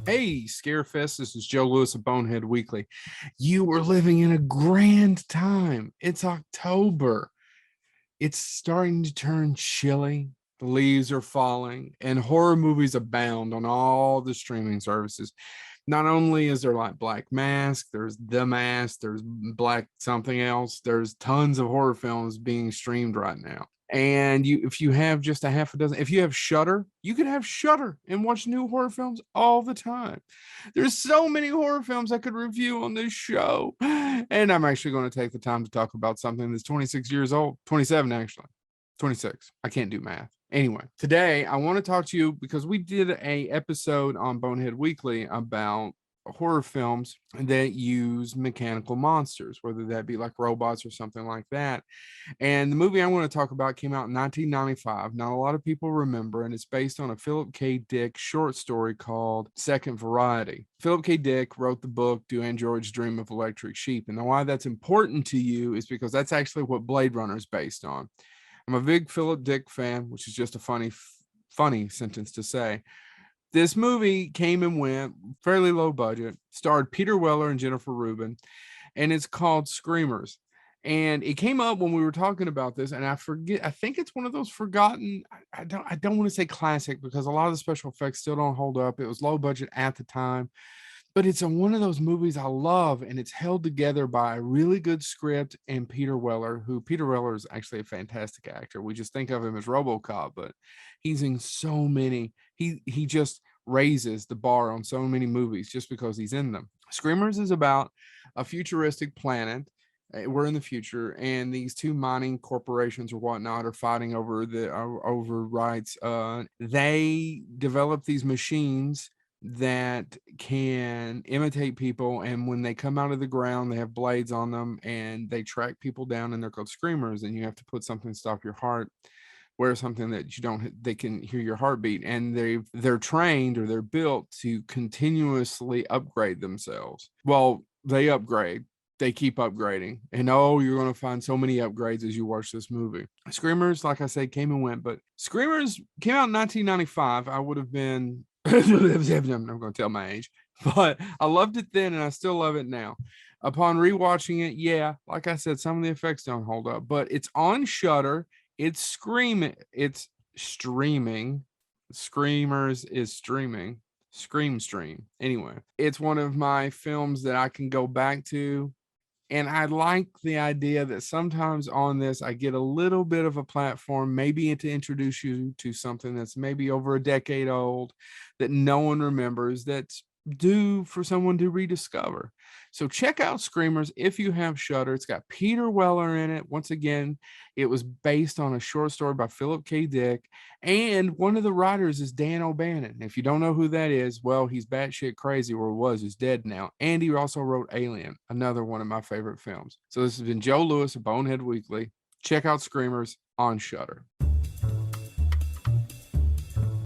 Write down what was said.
Hey, Scarefest, this is Joe Lewis of Bonehead Weekly. You were living in a grand time. It's October. It's starting to turn chilly. The leaves are falling, and horror movies abound on all the streaming services. Not only is there like Black Mask, there's The Mask, there's Black something else, there's tons of horror films being streamed right now. And if you have just a half a dozen, if you have Shutter, you could have Shutter and watch new horror films all the time. There's so many horror films I could review on this show. And I'm actually going to take the time to talk about something that's 26 years old, 27 actually, 26. I can't do math. Anyway, today I want to talk to you because we did a episode on Bonehead Weekly about horror films that use mechanical monsters, whether that be like robots or something like that. And the movie I want to talk about came out in 1995. Not a lot of people remember, and it's based on a Philip K. Dick short story called Second Variety. Philip K. Dick wrote the book Do Androids Dream of Electric Sheep? And why that's important to you is because that's actually what Blade Runner is based on. I'm a big Philip Dick fan, which is just a funny sentence to say. This movie came and went, fairly low budget, starred Peter Weller and Jennifer Rubin, and it's called Screamers. And it came up when we were talking about this, and I forget. I think it's one of those forgotten. I don't want to say classic because a lot of the special effects still don't hold up. It was low budget at the time, but it's one of those movies I love, and it's held together by a really good script and Peter Weller, who Peter Weller is actually a fantastic actor. We just think of him as RoboCop, but he's in so many. He just raises the bar on so many movies just because he's in them. Screamers is about a futuristic planet. We're in the future, and these two mining corporations or whatnot are fighting over the over rights. They develop these machines that can imitate people, and when they come out of the ground they have blades on them and they track people down, and they're called screamers, and you have to put something to stop your heart, wear something that you don't they can hear your heartbeat, and they're trained or they're built to continuously upgrade themselves. Well, they upgrade, they keep upgrading, and oh, you're going to find so many upgrades as you watch this movie. Screamers, like I said, came and went, but Screamers came out in 1995. I would have been I'm not going to tell my age, but I loved it then and I still love it now. Upon rewatching it, yeah, like I said, some of the effects don't hold up, but it's on Shutter. It's streaming. Screamers is streaming. Stream. Anyway, it's one of my films that I can go back to. And I like the idea that sometimes on this, I get a little bit of a platform, maybe to introduce you to something that's maybe over a decade old that no one remembers, that's due for someone to rediscover. So check out Screamers if you have Shudder. It's got Peter Weller in it. Once again, it was based on a short story by Philip K. Dick, and one of the writers is Dan O'Bannon. If you don't know who that is, well, he's batshit crazy, or was. He's dead now. And he also wrote Alien, another one of my favorite films. So this has been Joe Lewis of Bonehead Weekly. Check out Screamers on Shudder.